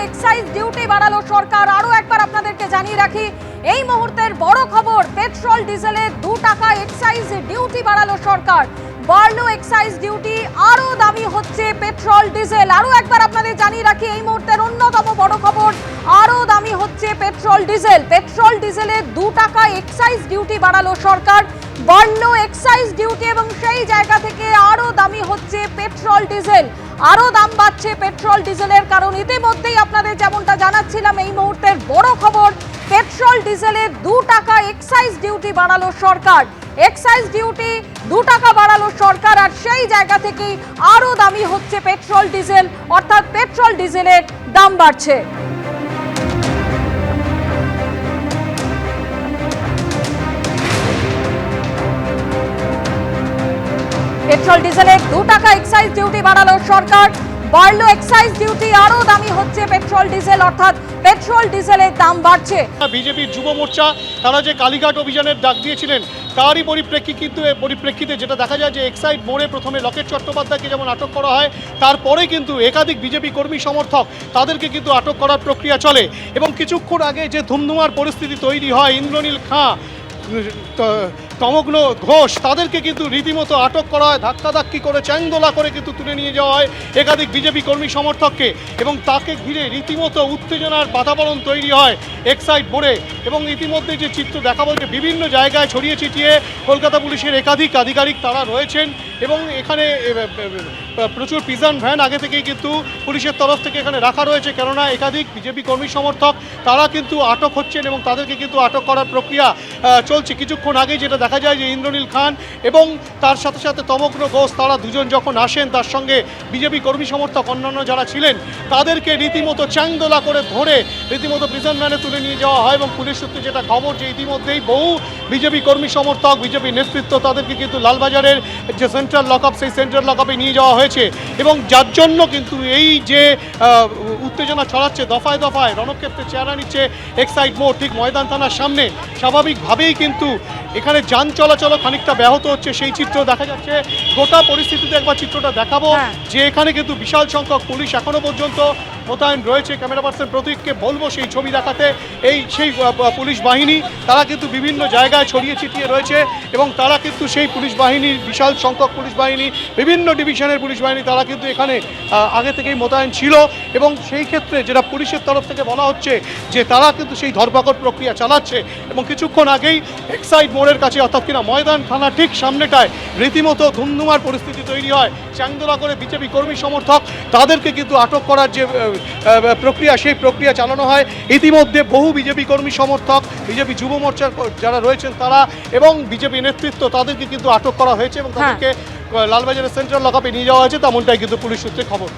Excise duty বাড়ালো সরকার। আরো একবার আপনাদেরকে জানিয়ে রাখি, এই মুহূর্তের বড় খবর, পেট্রোল ডিজেলে 2 টাকা এক্সাইজ ডিউটি বাড়ালো সরকার। বাড়লো এক্সাইজ ডিউটি, আরো দামি হচ্ছে পেট্রোল ডিজেল। আরো একবার আপনাদের জানিয়ে রাখি, এই মুহূর্তের অন্যতম বড় খবর, আরো দামি হচ্ছে পেট্রোল ডিজেল। পেট্রোল ডিজেলে 2 টাকা এক্সাইজ ডিউটি বাড়ালো সরকার। বাড়লো এক্সাইজ ডিউটি এবং সেই জায়গা থেকে আরো দামি হচ্ছে পেট্রোল ডিজেল। আরো দাম বাড়ছে পেট্রোল ডিজেলের, কারণ ইতিমধ্যেই আপনাদের যেমনটা জানাচ্ছিলাম, এই মুহূর্তের বড় খবর, পেট্রোল ডিজেলে 2 টাকা এক্সাইজ ডিউটি বাড়ালো সরকার। এক্সাইজ ডিউটি 2 টাকা বাড়ালো সরকার, আর সেই জায়গা থেকেই আরো দামি হচ্ছে পেট্রোল ডিজেল, অর্থাৎ পেট্রোল ডিজেলের দাম বাড়ছে। পেট্রোল ডিজেলে 2 টাকা এক্সাইজ ডিউটি বাড়ালো সরকার। বাড়লো এক্সাইজ ডিউটি, আরো দামি হচ্ছে পেট্রোল ডিজেল, অর্থাৎ পেট্রোল ডিজেলের দাম বাড়ছে। বিজেপির যুব মোর্চা তারা যে কালীঘাট অভিযানের ডাক দিয়েছিলেন, তারই পরিপ্রেক্ষিতে যেটা দেখা যায় যে এক্সাইড মোড়ে প্রথমে লকেট চট্টোপাধ্যায়কে যেমন আটক করা হয়, তারপরে কিন্তু একাধিক বিজেপি কর্মী সমর্থক তাদেরকে কিন্তু আটক করার প্রক্রিয়া চলে। এবং কিছুক্ষণ আগে যে ধুমধুমার পরিস্থিতি তৈরি হয়, ইন্দ্রনীল খাঁ, তমগ্ন ঘোষ, তাদেরকে কিন্তু রীতিমতো আটক করা হয়, ধাক্কাধাক্কি করে চ্যাংদোলা করে কিন্তু তুলে নিয়ে যাওয়া হয় একাধিক বিজেপি কর্মী সমর্থককে। এবং তাকে ঘিরে রীতিমতো উত্তেজনার বাতাবরণ তৈরি হয় এক্সাইড মোড়ে। এবং ইতিমধ্যে যে চিত্র দেখাবো, যে বিভিন্ন জায়গায় ছড়িয়ে ছিটিয়ে কলকাতা পুলিশের একাধিক আধিকারিক তারা রয়েছেন। এবং এখানে প্রচুর পিজন ভ্যান আগে থেকেই কিন্তু পুলিশের তরফ থেকে এখানে রাখা রয়েছে, কেননা একাধিক বিজেপি কর্মী সমর্থক তারা কিন্তু আটক হচ্ছেন এবং তাদেরকে কিন্তু আটক করার প্রক্রিয়া চলছে। কিছুক্ষণ আগে যেটা দেখা যায় যে ইন্দ্রনীল খান এবং তার সাথে সাথে তমগ্ন ঘোষ, তারা দুজন যখন আসেন, তার সঙ্গে বিজেপি কর্মী সমর্থক অন্যান্য যারা ছিলেন, তাদেরকে রীতিমতো চ্যাংদোলা করে ধরে রীতিমতো প্রিজন ভ্যানে তুলে নিয়ে যাওয়া হয়। এবং পুলিশ সূত্রে যেটা খবর, যে ইতিমধ্যেই বহু বিজেপি কর্মী সমর্থক, বিজেপি নেতৃত্ব, তাদেরকে কিন্তু লালবাজারের যে সেন্ট্রাল লকআপ, সেই সেন্ট্রাল লকআপে নিয়ে যাওয়া হয়েছে। এবং যার জন্য কিন্তু এই যে উত্তেজনা ছড়াচ্ছে, দফায় দফায় রণক্ষেত্রে চেহারা নিচ্ছে এক্সাইড মোড়, ঠিক ময়দান থানার সামনে, স্বাভাবিকভাবেই কিন্তু এখানে যান চলাচল খানিকটা ব্যাহত হচ্ছে, সেই চিত্র দেখা যাচ্ছে। গোটা পরিস্থিতিতে একবার চিত্রটা দেখাবো, যে এখানে কিন্তু বিশাল সংখ্যক পুলিশ এখনো পর্যন্ত মোতায়েন রয়েছে। ক্যামেরা পার্সন প্রতীককে বলবো সেই ছবি দেখাতে। সেই পুলিশ বাহিনী তারা কিন্তু বিভিন্ন জায়গায় ছড়িয়ে ছিটিয়ে রয়েছে, এবং তারা কিন্তু সেই পুলিশ বাহিনীর, বিশাল সংখ্যক পুলিশ বাহিনী, বিভিন্ন ডিভিশনের পুলিশ বাহিনী, তারা কিন্তু এখানে আগে থেকেই মোতায়েন ছিল। এবং সেই ক্ষেত্রে যেটা পুলিশের তরফ থেকে বলা হচ্ছে, যে তারা কিন্তু সেই ধরপাকড় প্রক্রিয়া চালাচ্ছে। এবং কিছুক্ষণ আগেই এক্সাইড মোড়ের কাছে, অর্থাৎ কিনা ময়দান থানা ঠিক সামনেটায় রীতিমতো ধুমধুমার পরিস্থিতি তৈরি হয়। চ্যাংদোলা করে বিজেপি কর্মী সমর্থক তাদেরকে কিন্তু আটক করার যে প্রক্রিয়া, সেই প্রক্রিয়া চালানো হয়। ইতিমধ্যে বহু বিজেপি কর্মী সমর্থক, বিজেপি যুব মোর্চার যারা রয়েছেন তারা এবং বিজেপি নেতৃত্ব, তাদেরকে কিন্তু আটক করা হয়েছে এবং তাদেরকে লালবাজারের সেন্ট্রাল লকআপে নিয়ে যাওয়া হয়েছে, তেমনটাই কিন্তু পুলিশ সূত্রে খবর।